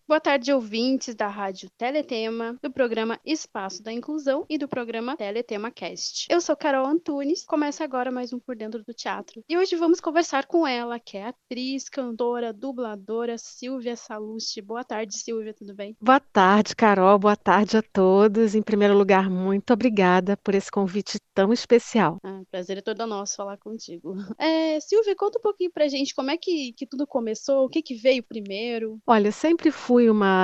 Boa tarde, ouvintes da Rádio Teletema, do programa Espaço da Inclusão e do programa Teletema Cast. Eu sou Carol Antunes, começa agora mais um Por Dentro do Teatro. E hoje vamos conversar com ela, que é atriz, cantora, dubladora, Silvia Salusti. Boa tarde, Silvia, tudo bem? Boa tarde, Carol. Boa tarde a todos. Em primeiro lugar, muito obrigada por esse convite tão especial. Prazer é todo nosso falar contigo. Silvia, conta um pouquinho pra gente como é que tudo começou, o que que veio primeiro. Olha, eu sempre fui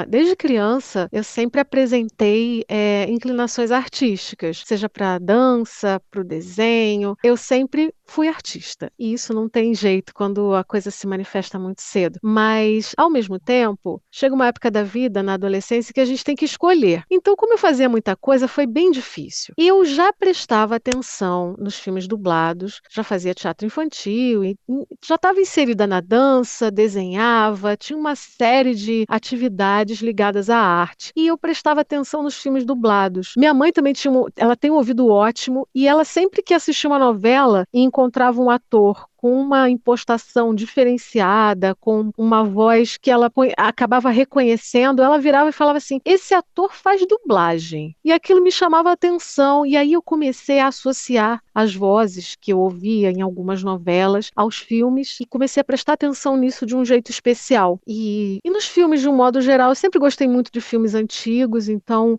desde criança, eu sempre apresentei inclinações artísticas, seja para dança, para o desenho. Eu sempre fui artista. E isso não tem jeito quando a coisa se manifesta muito cedo. Mas, ao mesmo tempo, chega uma época da vida, na adolescência, que a gente tem que escolher. Então, como eu fazia muita coisa, foi bem difícil. E eu já prestava atenção nos filmes dublados, já fazia teatro infantil, já estava inserida na dança, desenhava, tinha uma série de atividades ligadas à arte. E eu prestava atenção nos filmes dublados. Minha mãe também ela tem um ouvido ótimo e ela sempre que assistia uma novela e encontrava um ator com uma impostação diferenciada, com uma voz que ela acabava reconhecendo, ela virava e falava assim: esse ator faz dublagem. E aquilo me chamava a atenção, e aí eu comecei a associar as vozes que eu ouvia em algumas novelas aos filmes e comecei a prestar atenção nisso de um jeito especial. E nos filmes, de um modo geral, eu sempre gostei muito de filmes antigos, então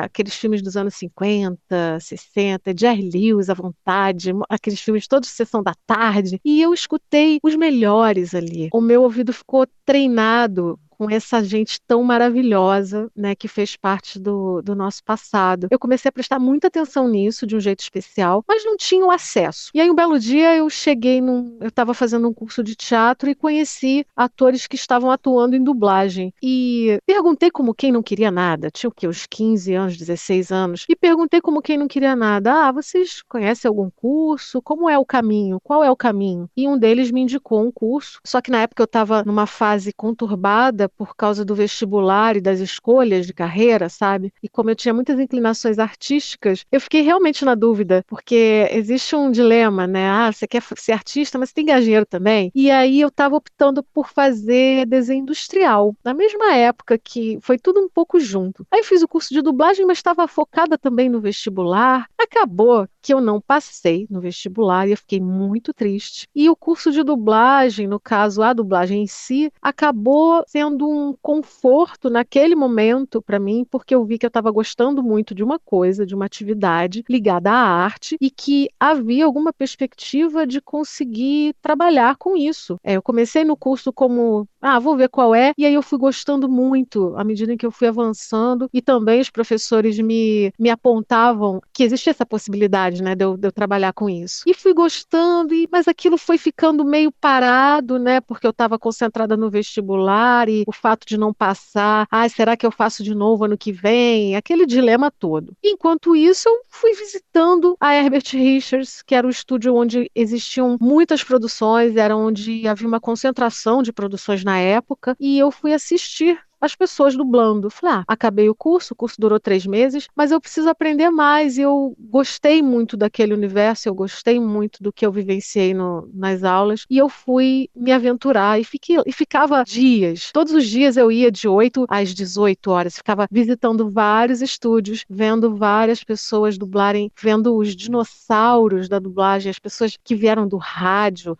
aqueles filmes dos anos 50, 60, Jerry Lewis à vontade, aqueles filmes todos de sessão da tarde, e eu escutei os melhores ali. O meu ouvido ficou treinado com essa gente tão maravilhosa, né, que fez parte do nosso passado. Eu comecei a prestar muita atenção nisso, de um jeito especial, mas não tinha o acesso. E aí, um belo dia, eu estava fazendo um curso de teatro e conheci atores que estavam atuando em dublagem. E perguntei como quem não queria nada, tinha o quê? Uns 15 anos, 16 anos, e perguntei como quem não queria nada: vocês conhecem algum curso? Como é o caminho? Qual é o caminho? E um deles me indicou um curso, só que na época eu estava numa fase conturbada por causa do vestibular e das escolhas de carreira, sabe? E como eu tinha muitas inclinações artísticas, eu fiquei realmente na dúvida, porque existe um dilema, né? Você quer ser artista, mas você tem que ganhar dinheiro também. E aí eu estava optando por fazer desenho industrial, na mesma época que foi tudo um pouco junto. Aí eu fiz o curso de dublagem, mas estava focada também no vestibular. Acabou que eu não passei no vestibular e eu fiquei muito triste. E o curso de dublagem, no caso a dublagem em si, acabou sendo um conforto naquele momento para mim, porque eu vi que eu estava gostando muito de uma coisa, de uma atividade ligada à arte e que havia alguma perspectiva de conseguir trabalhar com isso. Eu comecei no curso como, vou ver qual é, e aí eu fui gostando muito à medida em que eu fui avançando e também os professores me apontavam que existia essa possibilidade, né, de eu trabalhar com isso. E fui gostando, mas aquilo foi ficando meio parado, né, porque eu estava concentrada no vestibular e o fato de não passar, será que eu faço de novo ano que vem? Aquele dilema todo. Enquanto isso, eu fui visitando a Herbert Richards, que era o estúdio onde existiam muitas produções, era onde havia uma concentração de produções na época, e eu fui assistir as pessoas dublando. Falei, acabei o curso durou 3 meses, mas eu preciso aprender mais. E eu gostei muito daquele universo, eu gostei muito do que eu vivenciei nas aulas, e eu fui me aventurar e ficava dias. Todos os dias eu ia de 8 às 18 horas, ficava visitando vários estúdios, vendo várias pessoas dublarem, vendo os dinossauros da dublagem, as pessoas que vieram do rádio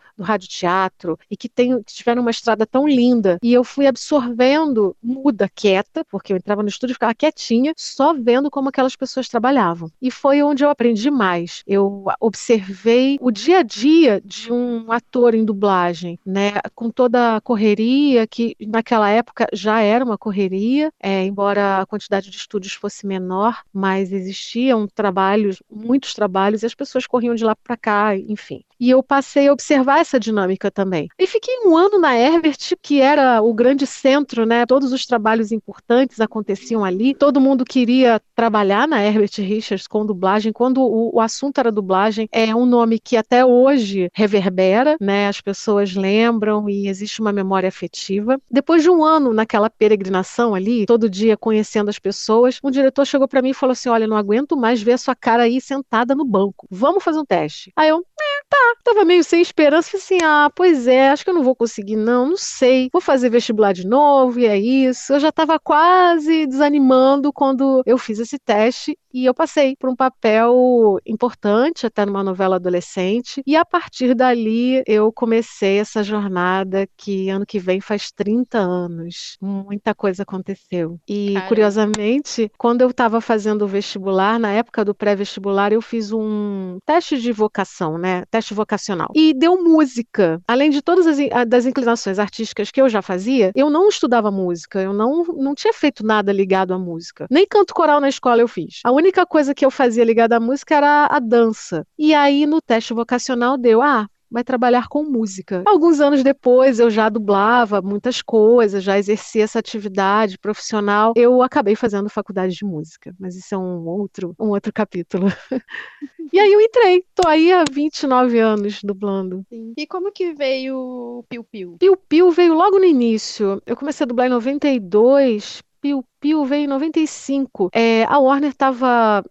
teatro, e que tiveram uma estrada tão linda. E eu fui absorvendo muda, quieta, porque eu entrava no estúdio e ficava quietinha, só vendo como aquelas pessoas trabalhavam. E foi onde eu aprendi mais. Eu observei o dia a dia de um ator em dublagem, né? Com toda a correria, que naquela época já era uma correria, embora a quantidade de estúdios fosse menor, mas existiam trabalhos, muitos trabalhos, e as pessoas corriam de lá para cá, enfim. E eu passei a observar essa dinâmica também. E fiquei um ano na Herbert, que era o grande centro, né? Todos os trabalhos importantes aconteciam ali. Todo mundo queria trabalhar na Herbert Richards com dublagem. Quando o assunto era dublagem, é um nome que até hoje reverbera, né? As pessoas lembram e existe uma memória afetiva. Depois de um ano naquela peregrinação ali, todo dia conhecendo as pessoas, um diretor chegou para mim e falou assim: olha, não aguento mais ver a sua cara aí sentada no banco. Vamos fazer um teste. Aí eu, Tava meio sem esperança, falei assim, pois é, acho que eu não vou conseguir não sei, vou fazer vestibular de novo e é isso. Eu já estava quase desanimando quando eu fiz esse teste e eu passei por um papel importante até numa novela adolescente e a partir dali eu comecei essa jornada que ano que vem faz 30 anos. Muita coisa aconteceu. E Caramba. curiosamente, quando eu estava fazendo o vestibular, na época do pré-vestibular, eu fiz um teste de vocação, né? Teste vocacional. E deu música. Além de todas das inclinações artísticas que eu já fazia, eu não estudava música, eu não tinha feito nada ligado à música. Nem canto coral na escola eu fiz. A única coisa que eu fazia ligada à música era a dança. E aí no teste vocacional deu, vai trabalhar com música. Alguns anos depois, eu já dublava muitas coisas, já exercia essa atividade profissional. Eu acabei fazendo faculdade de música, mas isso é um outro capítulo. E aí eu entrei, tô aí há 29 anos dublando. Sim. E como que veio o Piu Piu? Piu Piu veio logo no início. Eu comecei a dublar em 92, Piu Piu veio em 95. A Warner estava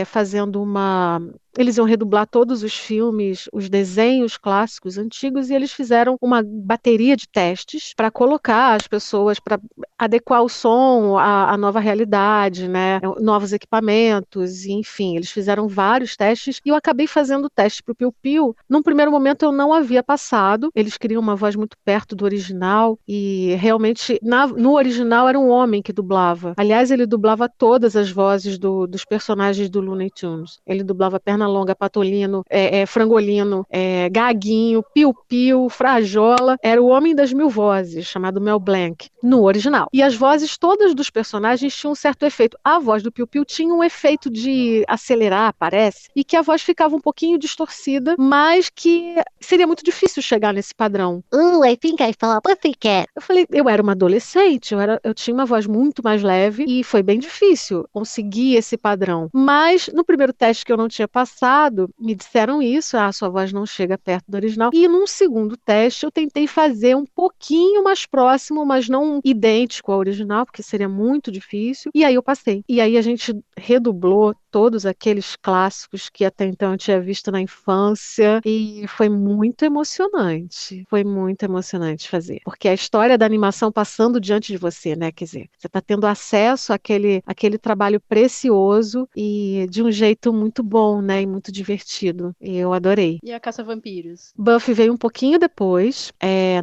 fazendo uma. Eles iam redublar todos os filmes, os desenhos clássicos antigos, e eles fizeram uma bateria de testes para colocar as pessoas, para adequar o som à nova realidade, né? Novos equipamentos, e, enfim, eles fizeram vários testes e eu acabei fazendo o teste para o Piu Piu. Num primeiro momento eu não havia passado, eles queriam uma voz muito perto do original e realmente no original era um homem que dublava. Aliás, ele dublava todas as vozes dos personagens do Looney Tunes. Ele dublava Pernalonga, Patolino, Frangolino, Gaguinho, Piu Piu, Frajola. Era o Homem das Mil Vozes, chamado Mel Blanc, no original. E as vozes todas dos personagens tinham um certo efeito. A voz do Piu Piu tinha um efeito de acelerar, parece, e que a voz ficava um pouquinho distorcida, mas que seria muito difícil chegar nesse padrão. I think I fell off a pussycat. Eu falei, eu era uma adolescente, eu tinha uma voz muito mais leve e foi bem difícil conseguir esse padrão. Mas no primeiro teste que eu não tinha passado, me disseram isso, sua voz não chega perto do original. E num segundo teste eu tentei fazer um pouquinho mais próximo, mas não idêntico ao original, porque seria muito difícil. E aí eu passei. E aí a gente redublou todos aqueles clássicos que até então eu tinha visto na infância e foi muito emocionante. Foi muito emocionante fazer, porque a história da animação passando diante de você, né? Quer dizer, você está tendo acesso àquele trabalho precioso e de um jeito muito bom, né? E muito divertido. E eu adorei. E a Caça-Vampiros? Buffy veio um pouquinho depois,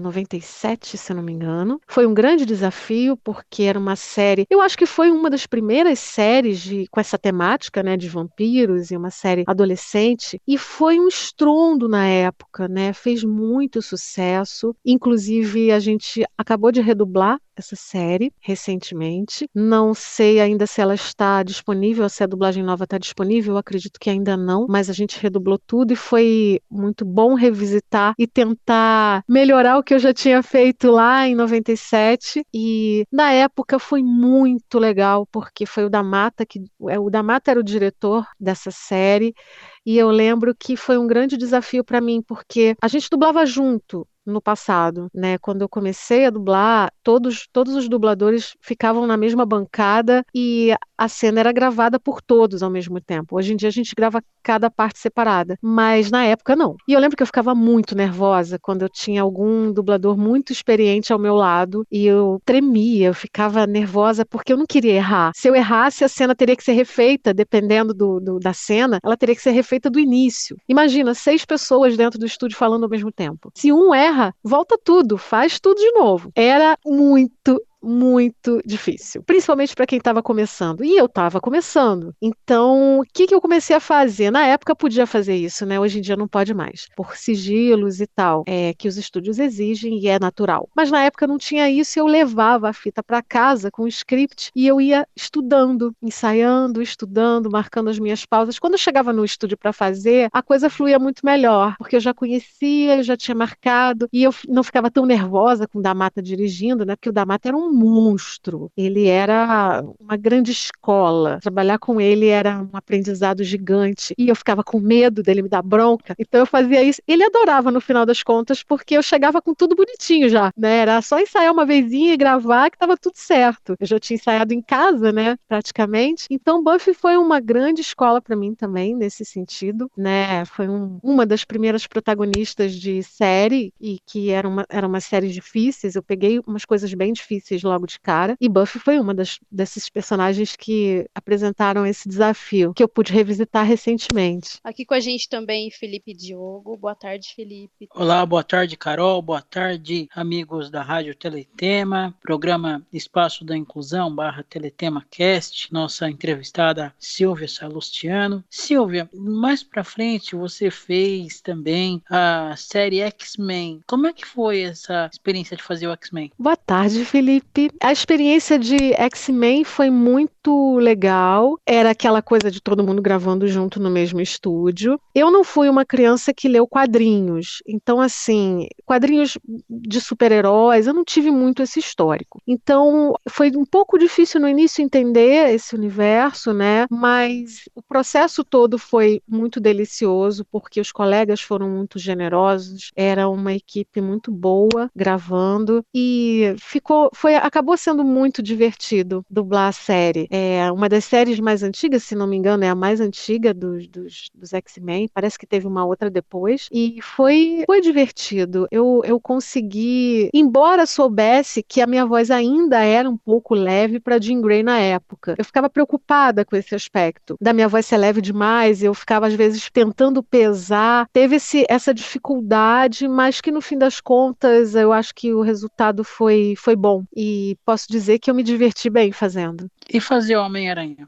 97, se não me engano. Foi um grande desafio, porque era uma série. Eu acho que foi uma das primeiras séries com essa temática, né, de vampiros, e uma série adolescente. E foi um estrondo na época, né? Fez muito sucesso. Inclusive, a gente acabou de redublar essa série recentemente. Não sei ainda se ela está disponível, se a dublagem nova está disponível, eu acredito que ainda não, mas a gente redublou tudo e foi muito bom revisitar e tentar melhorar o que eu já tinha feito lá em 97. E na época foi muito legal, porque foi o Damata o Damata era o diretor dessa série. E eu lembro que foi um grande desafio para mim, porque a gente dublava junto no passado, né? Quando eu comecei a dublar, todos os dubladores ficavam na mesma bancada e a cena era gravada por todos ao mesmo tempo. Hoje em dia a gente grava cada parte separada, mas na época não. E eu lembro que eu ficava muito nervosa quando eu tinha algum dublador muito experiente ao meu lado e eu tremia, eu ficava nervosa porque eu não queria errar. Se eu errasse, a cena teria que ser refeita, dependendo da cena, ela teria que ser refeita do início. Imagina, 6 pessoas dentro do estúdio falando ao mesmo tempo. Se um erra, volta tudo, faz tudo de novo. Era muito difícil, principalmente para quem estava começando. E eu estava começando. Então, o que eu comecei a fazer? Na época podia fazer isso, né? Hoje em dia não pode mais, por sigilos e tal, que os estúdios exigem e é natural. Mas na época não tinha isso, eu levava a fita para casa com o script e eu ia estudando, ensaiando, estudando, marcando as minhas pausas. Quando eu chegava no estúdio para fazer, a coisa fluía muito melhor, porque eu já conhecia, eu já tinha marcado e eu não ficava tão nervosa com o Damata dirigindo, né? Porque o Damata era um monstro, ele era uma grande escola. Trabalhar com ele era um aprendizado gigante e eu ficava com medo dele me dar bronca. Então eu fazia isso. Ele adorava no final das contas, porque eu chegava com tudo bonitinho já, né? Era só ensaiar uma vezinha e gravar que estava tudo certo. Eu já tinha ensaiado em casa, né? Praticamente. Então Buffy foi uma grande escola para mim também nesse sentido, né? Foi uma das primeiras protagonistas de série e que era uma série difíceis. Eu peguei umas coisas bem difíceis logo de cara e Buffy foi uma desses personagens que apresentaram esse desafio que eu pude revisitar recentemente. Aqui com a gente também Felipe Diogo. Boa tarde, Felipe. Olá, boa tarde, Carol. Boa tarde, amigos da Rádio Teletema, programa Espaço da Inclusão / Teletema Cast. Nossa entrevistada Silvia Salustiano. Silvia, mais pra frente você fez também a série X-Men. Como é que foi essa experiência de fazer o X-Men? Boa tarde, Felipe. A experiência de X-Men foi muito legal. Era aquela coisa de todo mundo gravando junto no mesmo estúdio. Eu não fui uma criança que leu quadrinhos. Então, assim, quadrinhos de super-heróis, eu não tive muito esse histórico. Então, foi um pouco difícil no início entender esse universo, né? Mas o processo todo foi muito delicioso, porque os colegas foram muito generosos. Era uma equipe muito boa gravando e acabou sendo muito divertido dublar a série. É uma das séries mais antigas, se não me engano, é a mais antiga dos X-Men. Parece que teve uma outra depois. E foi divertido. Eu consegui, embora soubesse que a minha voz ainda era um pouco leve para Jean Grey na época. Eu ficava preocupada com esse aspecto da minha voz ser leve demais. Eu ficava às vezes tentando pesar. Teve essa dificuldade, mas que no fim das contas eu acho que o resultado foi bom. E posso dizer que eu me diverti bem fazendo. E fazer Homem-Aranha?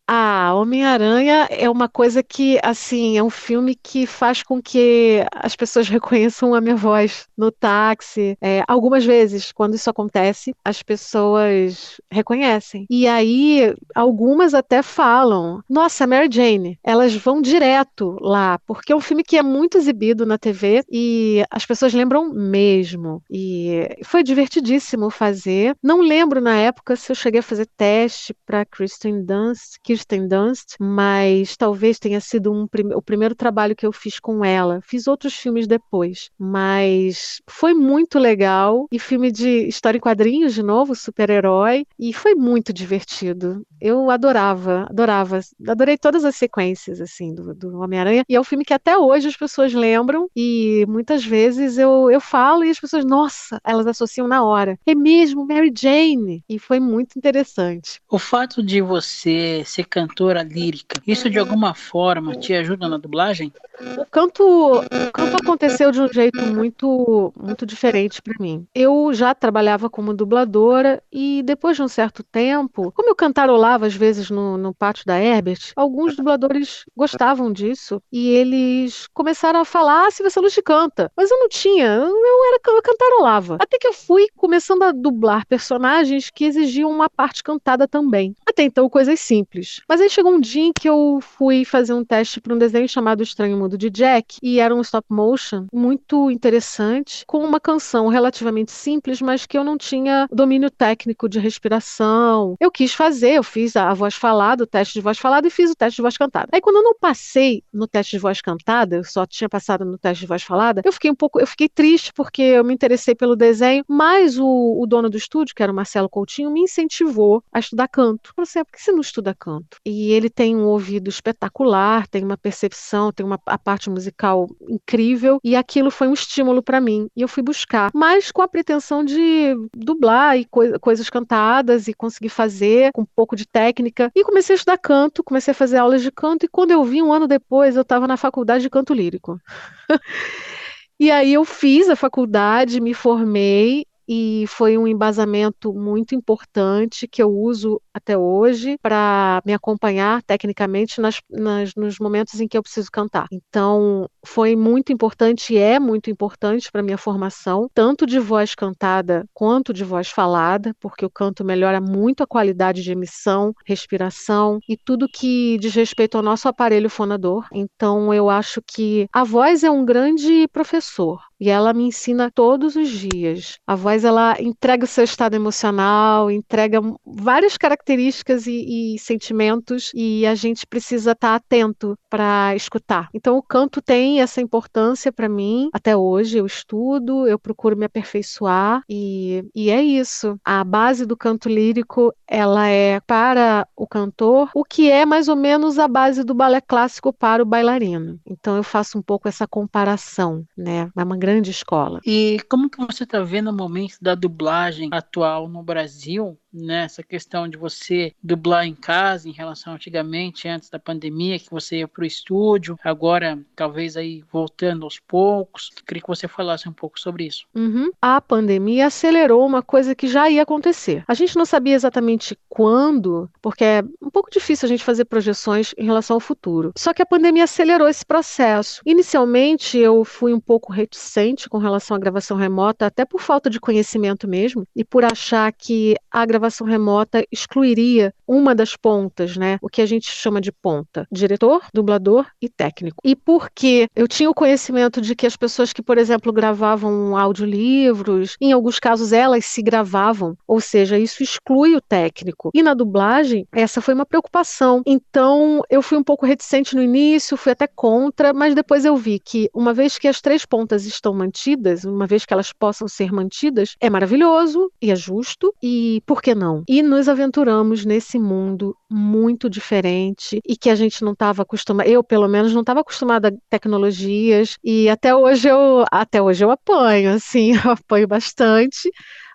Homem-Aranha é uma coisa que, assim, é um filme que faz com que as pessoas reconheçam a minha voz no táxi. Algumas vezes, quando isso acontece, as pessoas reconhecem. E aí, algumas até falam, nossa, Mary Jane. Elas vão direto lá, porque é um filme que é muito exibido na TV e as pessoas lembram mesmo. E foi divertidíssimo fazer. Não lembro na época se eu cheguei a fazer teste para Kirsten Dunst, mas talvez tenha sido o primeiro trabalho que eu fiz com ela. Fiz outros filmes depois, mas foi muito legal. E filme de história em quadrinhos, de novo, super-herói, e foi muito divertido. Eu adorei todas as sequências assim do Homem-Aranha, e é um filme que até hoje as pessoas lembram, e muitas vezes eu falo e as pessoas, nossa, elas associam na hora. É mesmo, Mary Jane! E foi muito interessante. O fato de você ser cantora lírica, isso de alguma forma te ajuda na dublagem? O canto aconteceu de um jeito muito, muito diferente para mim. Eu já trabalhava como dubladora e depois de um certo tempo, como eu cantarolava às vezes no pátio da Herbert, alguns dubladores gostavam disso e eles começaram a falar, se você não te canta. Mas eu não tinha, eu cantarolava. Até que eu fui começando a dublar personagens que exigiam uma parte cantada também. Até então, coisas simples. Mas aí chegou um dia em que eu fui fazer um teste para um desenho chamado Estranho Mundo de Jack, e era um stop motion muito interessante, com uma canção relativamente simples, mas que eu não tinha domínio técnico de respiração. Eu quis fazer, eu fiz a voz falada, o teste de voz falada e fiz o teste de voz cantada. Aí quando eu não passei no teste de voz cantada, eu só tinha passado no teste de voz falada, eu fiquei triste porque eu me interessei pelo desenho, mas o dono do estúdio, que era o Marcelo Coutinho, me incentivou a estudar canto. Eu falei assim, por que você não estuda canto? E ele tem um ouvido espetacular, tem uma percepção, tem a parte musical incrível, e aquilo foi um estímulo para mim. E eu fui buscar, mas com a pretensão de dublar e coisas cantadas e conseguir fazer com um pouco de técnica. E comecei a estudar canto, comecei a fazer aulas de canto, e quando eu vi, um ano depois, eu estava na faculdade de canto lírico. E aí eu fiz a faculdade, me formei, e foi um embasamento muito importante que eu uso até hoje para me acompanhar tecnicamente nos momentos em que eu preciso cantar. Então, foi muito importante e é muito importante para a minha formação, tanto de voz cantada quanto de voz falada, porque o canto melhora muito a qualidade de emissão, respiração e tudo que diz respeito ao nosso aparelho fonador. Então, eu acho que a voz é um grande professor. e ela me ensina todos os dias. A voz, ela entrega o seu estado emocional, entrega várias características e sentimentos, e a gente precisa estar atento para escutar. Então, o canto tem essa importância para mim. Até hoje eu estudo, eu procuro me aperfeiçoar, e é isso. A base do canto lírico, ela é para o cantor o que é mais ou menos a base do balé clássico para o bailarino. Então, eu faço um pouco essa comparação, né? É uma grande escola. E como que você está vendo o momento da dublagem atual no Brasil, né? Essa questão de você dublar em casa em relação antigamente, antes da pandemia, que você ia para o estúdio, agora talvez aí voltando aos poucos. Queria que você falasse um pouco sobre isso. A pandemia acelerou uma coisa que já ia acontecer. A gente não sabia exatamente quando, porque é um pouco difícil a gente fazer projeções em relação ao futuro. Só que a pandemia acelerou esse processo. Inicialmente, eu fui um pouco reticente com relação à gravação remota, até por falta de conhecimento mesmo, e por achar que a gravação remota excluiria uma das pontas, né? O que a gente chama de ponta: diretor, dublador e técnico. E porque eu tinha o conhecimento de que as pessoas que, por exemplo, gravavam audiolivros, em alguns casos elas se gravavam, ou seja, isso exclui o técnico. E na dublagem, essa foi uma preocupação. Então, eu fui um pouco reticente no início, fui até contra, mas depois eu vi que, uma vez que as 3 pontas estão mantidas, uma vez que elas possam ser mantidas, é maravilhoso e é justo, e por que não? E nos aventuramos nesse mundo muito diferente e que a gente não estava acostumado, eu pelo menos não estava acostumada a tecnologias, e até hoje eu apanho, assim, eu apanho bastante.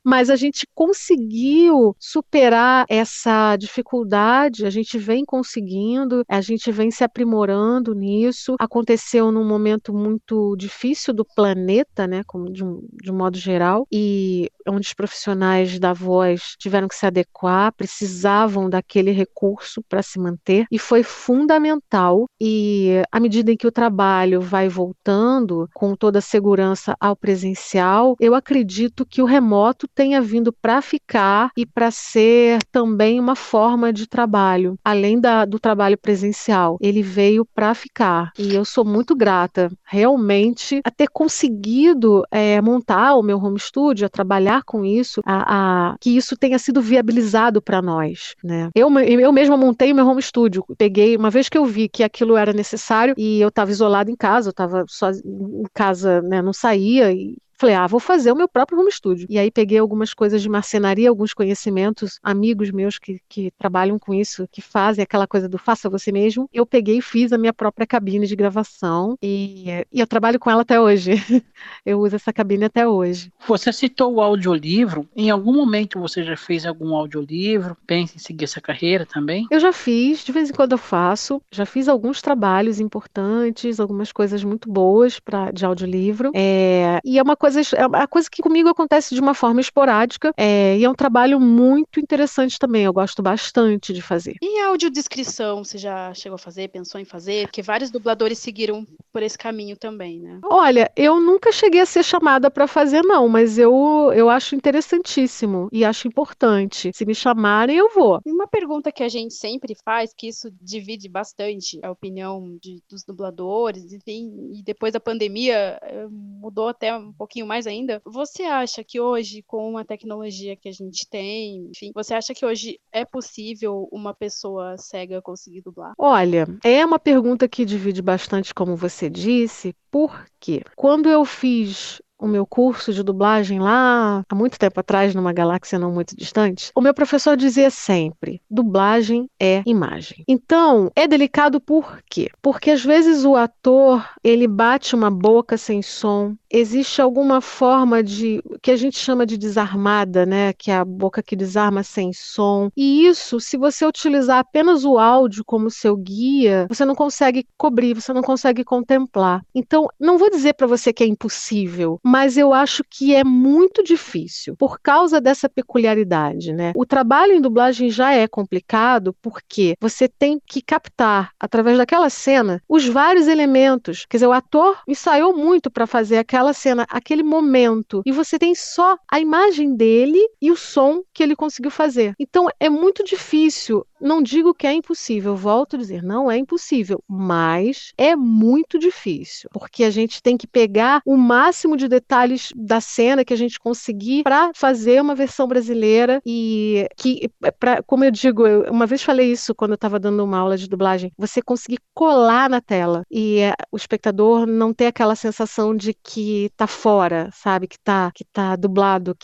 Mas a gente conseguiu superar essa dificuldade, a gente vem conseguindo, a gente vem se aprimorando nisso. Aconteceu num momento muito difícil do planeta, né, como de um modo geral, e onde os profissionais da voz tiveram que se adequar, precisavam daquele recurso para se manter, e foi fundamental. E à medida em que o trabalho vai voltando com toda a segurança ao presencial, eu acredito que o remoto tenha vindo para ficar e para ser também uma forma de trabalho, além do trabalho presencial. Ele veio para ficar e eu sou muito grata, realmente, a ter conseguido montar o meu home studio, a trabalhar com isso, que isso tenha sido viabilizado para nós, né? Eu mesma montei o meu home studio, peguei, uma vez que eu vi que aquilo era necessário e eu estava isolada em casa, eu estava só em casa, né, não saía, e falei, vou fazer o meu próprio home studio. E aí peguei algumas coisas de marcenaria, alguns conhecimentos, amigos meus que trabalham com isso, que fazem aquela coisa do faça você mesmo. Eu peguei e fiz a minha própria cabine de gravação e eu trabalho com ela até hoje. Eu uso essa cabine até hoje. Você citou o audiolivro. Em algum momento você já fez algum audiolivro? Pensa em seguir essa carreira também? Eu já fiz, de vez em quando eu faço. Já fiz alguns trabalhos importantes, algumas coisas muito boas de audiolivro. E é uma coisa que comigo acontece de uma forma esporádica, e é um trabalho muito interessante também, eu gosto bastante de fazer. E a audiodescrição, você já chegou a fazer, pensou em fazer? Porque vários dubladores seguiram por esse caminho também, né? Olha, eu nunca cheguei a ser chamada para fazer, não, mas eu acho interessantíssimo e acho importante. Se me chamarem, eu vou. E uma pergunta que a gente sempre faz, que isso divide bastante a opinião dos dubladores, enfim, e depois da pandemia mudou até um pouquinho mais ainda. Você acha que hoje, com a tecnologia que a gente tem, enfim, você acha que hoje é possível uma pessoa cega conseguir dublar? Olha, é uma pergunta que divide bastante, como você disse, porque quando eu fiz o meu curso de dublagem lá há muito tempo atrás, numa galáxia não muito distante, o meu professor dizia sempre: dublagem é imagem. Então, é delicado por quê? Porque às vezes o ator, ele bate uma boca sem som, existe alguma forma que a gente chama de desarmada, né? Que é a boca que desarma sem som. E isso, se você utilizar apenas o áudio como seu guia, você não consegue cobrir, você não consegue contemplar. Então, não vou dizer para você que é impossível, mas eu acho que é muito difícil por causa dessa peculiaridade, né? O trabalho em dublagem já é complicado porque você tem que captar, através daquela cena, os vários elementos. Quer dizer, o ator ensaiou muito para fazer aquela aquela cena, aquele momento, e você tem só a imagem dele e o som que ele conseguiu fazer. Então é muito difícil. Não digo que é impossível, volto a dizer, não é impossível, mas é muito difícil, porque a gente tem que pegar o máximo de detalhes da cena que a gente conseguir para fazer uma versão brasileira e que, como eu digo, eu uma vez falei isso quando eu estava dando uma aula de dublagem, você conseguir colar na tela e o espectador não ter aquela sensação de que tá fora, sabe, que tá dublado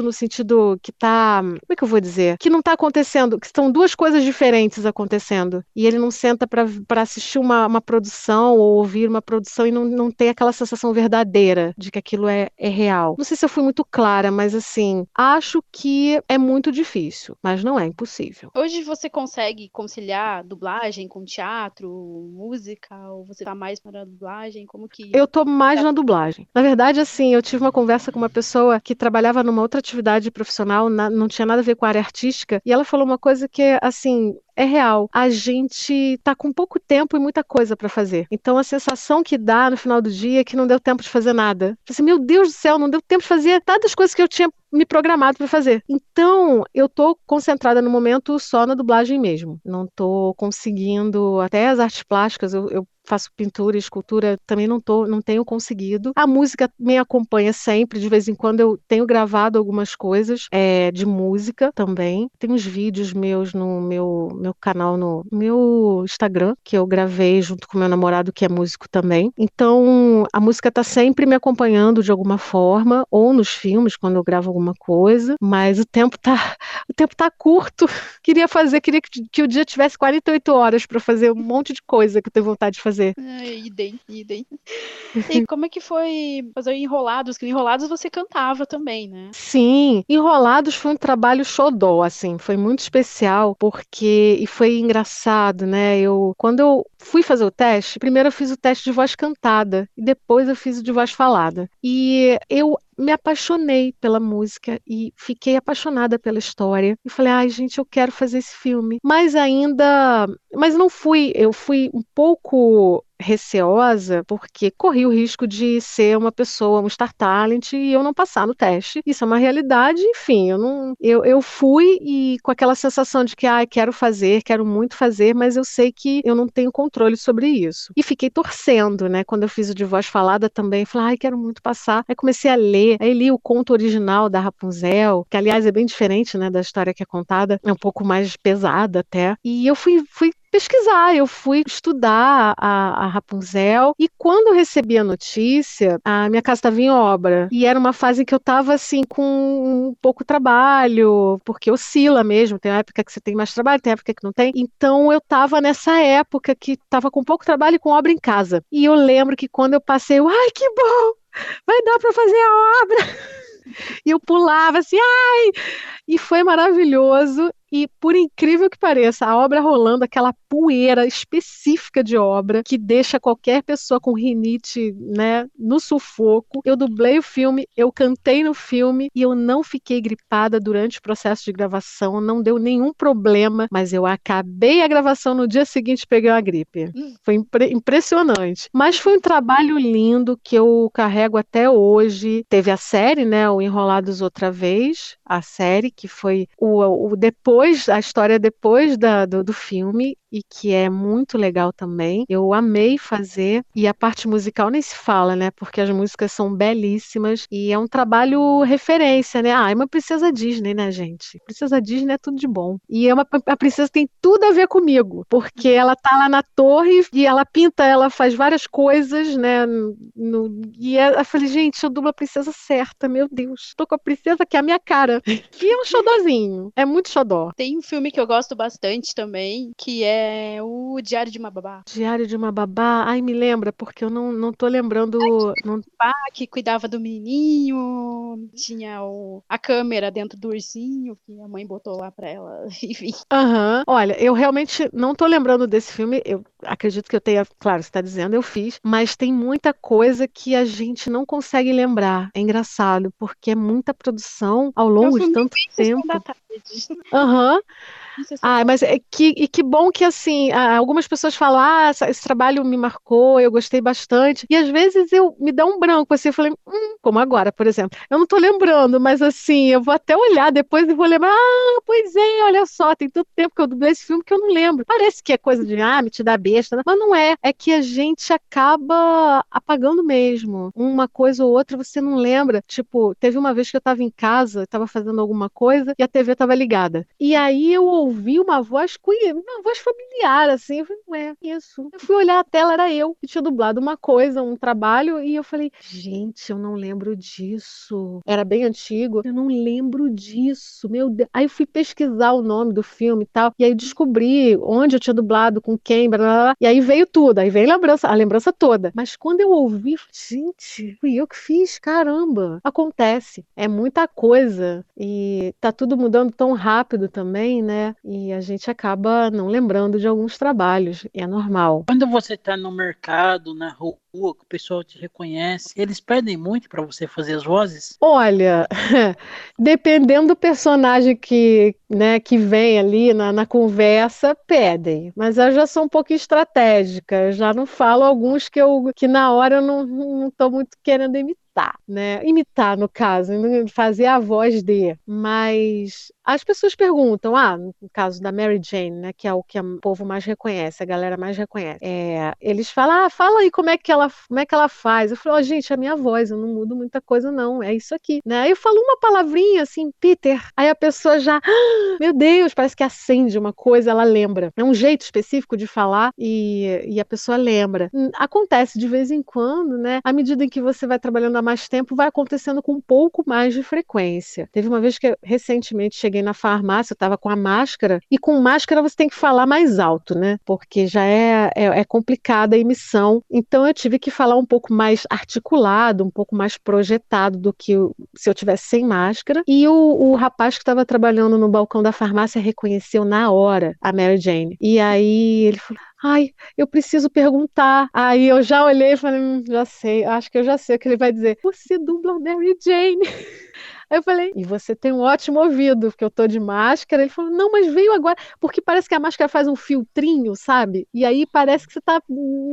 no sentido que tá, como é que eu vou dizer? Que não tá acontecendo, que são duas coisas diferentes acontecendo. E ele não senta para assistir uma produção ou ouvir uma produção e não tem aquela sensação verdadeira de que aquilo é real. Não sei se eu fui muito clara, mas assim, acho que é muito difícil, mas não é impossível. Hoje você consegue conciliar dublagem com teatro, música, ou você tá mais para a dublagem? Como que... Eu tô mais na dublagem. Na verdade, assim, eu tive uma conversa com uma pessoa que trabalhava numa outra atividade profissional, não tinha nada a ver com a área artística, e ela falou uma coisa que, assim, é real. A gente tá com pouco tempo e muita coisa para fazer. Então a sensação que dá no final do dia é que não deu tempo de fazer nada. Eu falei assim, meu Deus do céu, não deu tempo de fazer tantas coisas que eu tinha me programado para fazer. Então, eu tô concentrada no momento só na dublagem mesmo. Não tô conseguindo, até as artes plásticas, eu faço pintura e escultura, também não tenho conseguido. A música me acompanha sempre, de vez em quando eu tenho gravado algumas coisas de música também. Tem uns vídeos meus no meu canal, no meu Instagram, que eu gravei junto com meu namorado, que é músico também. Então, a música tá sempre me acompanhando de alguma forma, ou nos filmes, quando eu gravo alguma coisa, mas o tempo tá curto. Queria que o dia tivesse 48 horas para fazer um monte de coisa que eu tenho vontade de fazer. Idem. E como é que foi fazer Enrolados? Que Enrolados você cantava também, né? Sim, Enrolados foi um trabalho xodó, assim, foi muito especial, e foi engraçado, né? Quando eu fui fazer o teste, primeiro eu fiz o teste de voz cantada, e depois eu fiz o de voz falada. E eu me apaixonei pela música e fiquei apaixonada pela história. E falei, ai, gente, eu quero fazer esse filme. Mas não fui, eu fui um pouco receosa, porque corri o risco de ser uma pessoa, um Star Talent, e eu não passar no teste. Isso é uma realidade, enfim, eu fui e com aquela sensação de que, quero muito fazer, mas eu sei que eu não tenho controle sobre isso. E fiquei torcendo, né? Quando eu fiz o de voz falada também, falei, ai, quero muito passar. Aí comecei a ler, aí li o conto original da Rapunzel, que aliás é bem diferente, né, da história que é contada, é um pouco mais pesada até. E eu fui pesquisar, eu fui estudar a Rapunzel, e quando eu recebi a notícia, a minha casa estava em obra, e era uma fase em que eu estava assim com um pouco trabalho, porque oscila mesmo, tem época que você tem mais trabalho, tem época que não tem, então eu estava nessa época que estava com pouco trabalho e com obra em casa, e eu lembro que quando eu passei, ai, que bom, vai dar para fazer a obra, e eu pulava assim, e foi maravilhoso. E, por incrível que pareça, a obra rolando, aquela poeira específica de obra que deixa qualquer pessoa com rinite, né, no sufoco. Eu dublei o filme, eu cantei no filme e eu não fiquei gripada durante o processo de gravação, não deu nenhum problema, mas eu acabei a gravação no dia seguinte e peguei uma gripe. Foi impressionante. Mas foi um trabalho lindo que eu carrego até hoje. Teve a série, né, o Enrolados Outra Vez, a série que foi a história depois do filme, e que é muito legal também. Eu amei fazer, e a parte musical nem se fala, né? Porque as músicas são belíssimas e é um trabalho referência, né? É uma princesa Disney, né, gente? Princesa Disney é tudo de bom. E a princesa tem tudo a ver comigo, porque ela tá lá na torre e ela pinta, ela faz várias coisas, né? Eu falei, gente, eu dublo a princesa certa, meu Deus. Tô com a princesa que é a minha cara. E é um xodózinho, é muito xodó. Tem um filme que eu gosto bastante também, que é o Diário de uma Babá. Diário de uma Babá, ai, me lembra, porque eu não tô lembrando. Que cuidava do menininho, tinha a câmera dentro do ursinho que a mãe botou lá pra ela, enfim. Olha, eu realmente não tô lembrando desse filme, eu acredito que eu tenha, claro, você tá dizendo, eu fiz, mas tem muita coisa que a gente não consegue lembrar. É engraçado, porque é muita produção ao longo de tanto tempo. Da tarde. Não sei se Mas que bom que, assim, algumas pessoas falam, esse trabalho me marcou, eu gostei bastante, e às vezes me dá um branco, assim, eu falei, como agora, por exemplo, eu não tô lembrando, mas assim, eu vou até olhar depois e vou lembrar, pois é, olha só, tem tanto tempo que eu dublei esse filme que eu não lembro, parece que é coisa de, me te dá besta, né? Mas não é que a gente acaba apagando mesmo, uma coisa ou outra você não lembra, tipo, teve uma vez que eu tava em casa, eu tava fazendo alguma coisa, e a TV tava ligada, e aí eu ouvi uma voz familiar, assim, eu falei, ué, isso. Eu fui olhar a tela, era eu que tinha dublado uma coisa, um trabalho, e eu falei, gente, eu não lembro disso. Era bem antigo, eu não lembro disso, meu Deus. Aí eu fui pesquisar o nome do filme e tal, e aí descobri onde eu tinha dublado, com quem, blá, blá, blá, e aí veio tudo, aí veio a lembrança toda. Mas quando eu ouvi, eu falei, gente, fui eu que fiz, caramba. Acontece, é muita coisa, e tá tudo mudando tão rápido também, né? E a gente acaba não lembrando de alguns trabalhos, e é normal. Quando você está no mercado, na rua, que o pessoal te reconhece, eles pedem muito para você fazer as vozes? Olha, dependendo do personagem né, que vem ali na conversa, pedem. Mas eu já sou um pouco estratégica, eu já não falo alguns que na hora eu não estou muito querendo imitar, né? Imitar, no caso, fazer a voz de. Mas as pessoas perguntam, no caso da Mary Jane, né, que é o que o povo mais reconhece, a galera mais reconhece. Eles falam, fala aí como é que ela faz. Eu falo, gente, a minha voz, eu não mudo muita coisa não, é isso aqui, né? Aí eu falo uma palavrinha assim, Peter, aí a pessoa já, meu Deus, parece que acende uma coisa, ela lembra. É um jeito específico de falar e a pessoa lembra. Acontece de vez em quando, né? À medida em que você vai trabalhando há mais tempo, vai acontecendo com um pouco mais de frequência. Teve uma vez que eu recentemente cheguei na farmácia, eu estava com a máscara, e com máscara você tem que falar mais alto, né? Porque já é complicada a emissão. Então eu tive que falar um pouco mais articulado, um pouco mais projetado do que se eu tivesse sem máscara. E o rapaz que estava trabalhando no balcão da farmácia reconheceu na hora a Mary Jane. E aí ele falou, eu preciso perguntar. Aí eu já olhei e falei, já sei, acho que eu já sei o que ele vai dizer. Você dubla a Mary Jane. Aí eu falei, e você tem um ótimo ouvido, porque eu tô de máscara. Ele falou, não, mas veio agora, porque parece que a máscara faz um filtrinho, sabe? E aí parece que você tá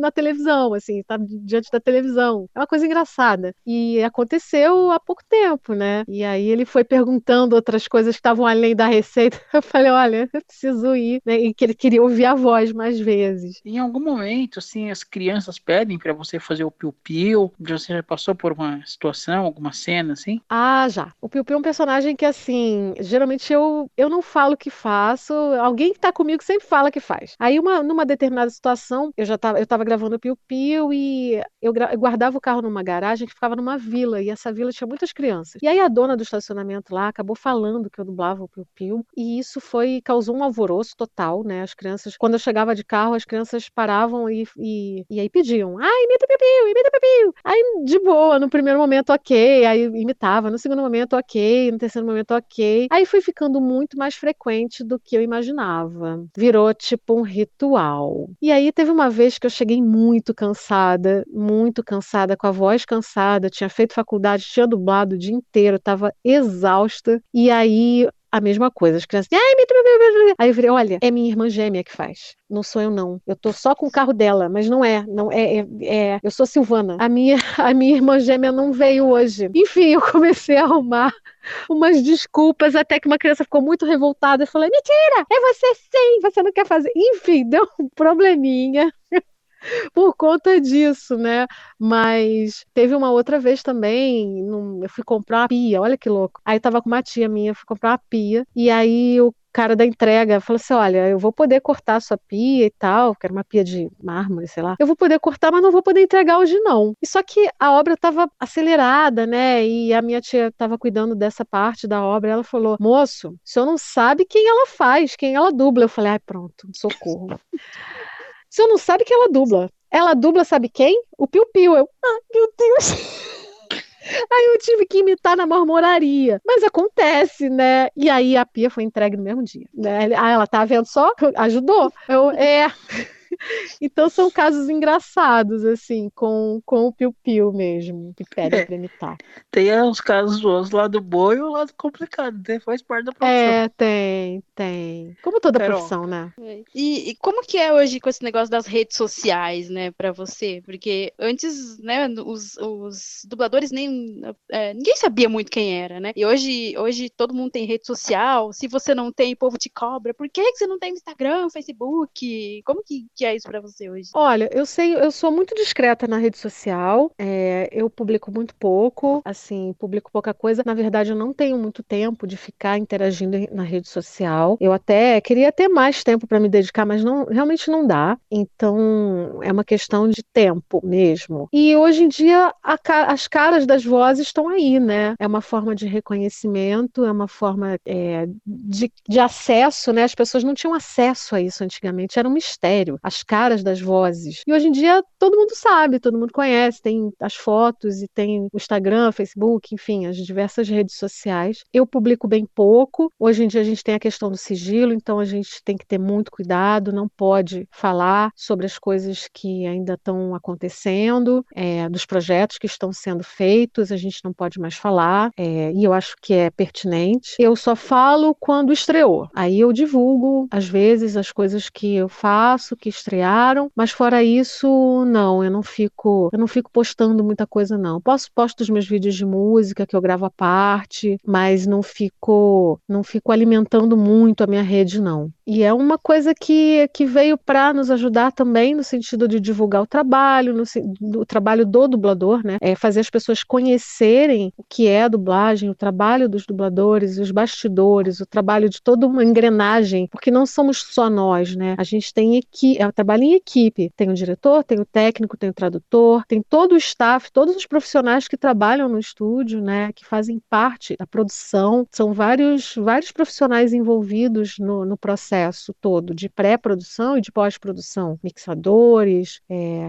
na televisão, assim, tá diante da televisão. É uma coisa engraçada. E aconteceu há pouco tempo, né? E aí ele foi perguntando outras coisas que estavam além da receita. Eu falei, olha, eu preciso ir, né? E que ele queria ouvir a voz mais vezes. Em algum momento, assim, as crianças pedem para você fazer o piu-piu? Você já passou por uma situação, alguma cena, assim? Já. O Piu Piu é um personagem que, assim, geralmente eu não falo que faço, alguém que tá comigo sempre fala que faz. Aí, numa determinada situação, eu tava gravando o Piu Piu e eu guardava o carro numa garagem que ficava numa vila, e essa vila tinha muitas crianças. E aí a dona do estacionamento lá acabou falando que eu dublava o Piu Piu, e isso causou um alvoroço total, né? As crianças, quando eu chegava de carro, as crianças paravam e aí pediam, imita o Piu Piu, imita o Piu Piu. Aí, de boa, no primeiro momento, ok, aí imitava, no segundo momento, ok, no terceiro momento, ok. Aí foi ficando muito mais frequente do que eu imaginava. Virou tipo um ritual. E aí teve uma vez que eu cheguei muito cansada, com a voz cansada, tinha feito faculdade, tinha dublado o dia inteiro, estava exausta. E aí a mesma coisa, as crianças, aí eu falei, olha, é minha irmã gêmea que faz, não sou eu não, eu tô só com o carro dela, mas não é, eu sou Silvana, a minha irmã gêmea não veio hoje. Enfim, eu comecei a arrumar umas desculpas, até que uma criança ficou muito revoltada e falou, mentira, é você sim, você não quer fazer. Enfim, deu um probleminha por conta disso, né? Mas teve uma outra vez também, eu fui comprar uma pia, olha que louco. Aí tava com uma tia minha, fui comprar uma pia, e aí o cara da entrega falou assim, olha, eu vou poder cortar a sua pia e tal, que era uma pia de mármore, sei lá. Eu vou poder cortar, mas não vou poder entregar hoje não. E só que a obra estava acelerada, né? E a minha tia estava cuidando dessa parte da obra, ela falou, moço, o senhor não sabe quem ela faz, quem ela dubla. Eu falei, pronto, socorro. O senhor não sabe quem ela dubla. Ela dubla, sabe quem? O Piu Piu. Meu Deus. Aí eu tive que imitar na marmoraria. Mas acontece, né? E aí a pia foi entregue no mesmo dia. Né? Ela tá vendo só? Ajudou. Então são casos engraçados, assim, com o piu-piu mesmo, que pedem É, para imitar. tem uns casos os lado bom e o lado complicado, né? Faz parte da profissão. É, tem. Como toda Carol. profissão, né? E como que é hoje com esse negócio das redes sociais, né, pra você? Porque antes, né, os dubladores ninguém sabia muito quem era, né? E hoje todo mundo tem rede social. Se você não tem, o povo te cobra. Por que que você não tem Instagram, Facebook? Como que é isso pra você hoje? Olha, eu sou muito discreta na rede social, eu publico muito pouco, assim, publico pouca coisa. Na verdade, eu não tenho muito tempo de ficar interagindo na rede social. Eu até queria ter mais tempo para me dedicar, mas realmente não dá. Então, é uma questão de tempo mesmo. E hoje em dia, as caras das vozes estão aí, né? É uma forma de reconhecimento, é uma forma de acesso, né? As pessoas não tinham acesso a isso antigamente, era um mistério. As caras das vozes. E hoje em dia todo mundo sabe, todo mundo conhece, tem as fotos e tem o Instagram, Facebook, enfim, as diversas redes sociais. Eu publico bem pouco. Hoje em dia a gente tem a questão do sigilo, então a gente tem que ter muito cuidado, não pode falar sobre as coisas que ainda estão acontecendo, dos projetos que estão sendo feitos, a gente não pode mais falar, e eu acho que é pertinente. Eu só falo quando estreou. Aí eu divulgo, às vezes, as coisas que eu faço, que estrearam, mas fora isso, não, eu não fico postando muita coisa, não. Posto os meus vídeos de música que eu gravo à parte, mas não fico alimentando muito a minha rede, não. E é uma coisa que veio para nos ajudar também no sentido de divulgar o trabalho, o trabalho do dublador, né? Fazer as pessoas conhecerem o que é a dublagem, o trabalho dos dubladores, os bastidores, o trabalho de toda uma engrenagem, porque não somos só nós, né? A gente tem o trabalho em equipe. Tem o diretor, tem o técnico, tem o tradutor, tem todo o staff, todos os profissionais que trabalham no estúdio, né? Que fazem parte da produção. São vários profissionais envolvidos no processo todo, de pré-produção e de pós-produção. Mixadores,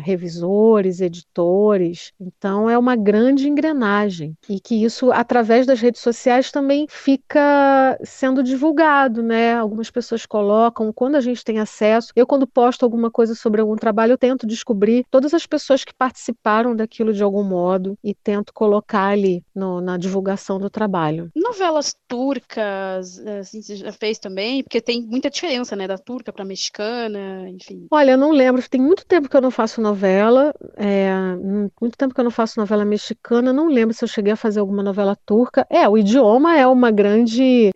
revisores, editores. Então, é uma grande engrenagem. E que isso, através das redes sociais, também fica sendo divulgado, né? Algumas pessoas colocam, quando a gente tem acesso. Eu, quando posto alguma coisa sobre algum trabalho, eu tento descobrir todas as pessoas que participaram daquilo de algum modo e tento colocar ali na divulgação do trabalho. Novelas turcas, assim, você já fez também? Porque tem muita diferença, né, da turca pra mexicana, enfim. Olha, eu não lembro, tem muito tempo que eu não faço novela, muito tempo que eu não faço novela mexicana, não lembro se eu cheguei a fazer alguma novela turca. O idioma é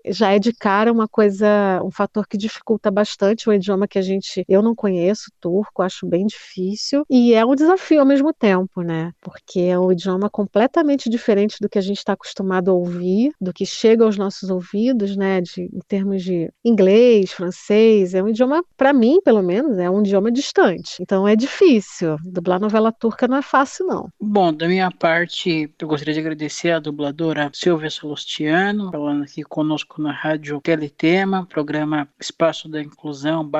já é de cara uma coisa, um fator que dificulta bastante, um idioma que eu não conheço, turco, acho bem difícil, e é um desafio ao mesmo tempo, né? Porque é um idioma completamente diferente do que a gente está acostumado a ouvir, do que chega aos nossos ouvidos, né? Em termos de inglês, francês, é um idioma, para mim, pelo menos, é um idioma distante. Então é difícil. Dublar novela turca não é fácil, não. Bom, da minha parte, eu gostaria de agradecer a dubladora Silvia Salustiano, falando aqui conosco na Rádio Teletema, programa Espaço da Inclusão /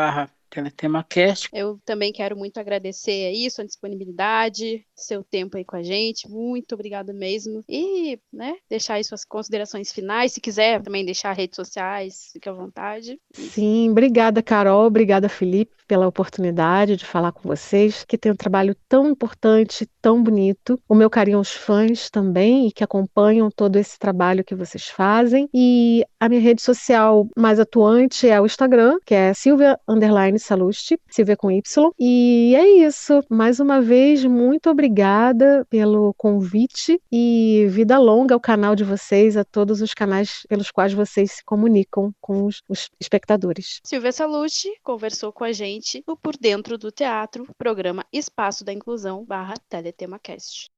Teletema Cast. Eu também quero muito agradecer aí sua disponibilidade, seu tempo aí com a gente. Muito obrigada mesmo. E, né, deixar aí suas considerações finais. Se quiser também deixar redes sociais, fique à vontade. Sim, obrigada, Carol. Obrigada, Felipe, pela oportunidade de falar com vocês, que tem um trabalho tão importante, tão bonito. O meu carinho aos fãs também, e que acompanham todo esse trabalho que vocês fazem. E a minha rede social mais atuante é o Instagram, que é Silvia_Salusti, Silvia com Y. E é isso. Mais uma vez, muito obrigada pelo convite e vida longa ao canal de vocês, a todos os canais pelos quais vocês se comunicam com os espectadores. Silvia Salucci conversou com a gente no Por Dentro do Teatro, programa Espaço da Inclusão / Teletema Cast.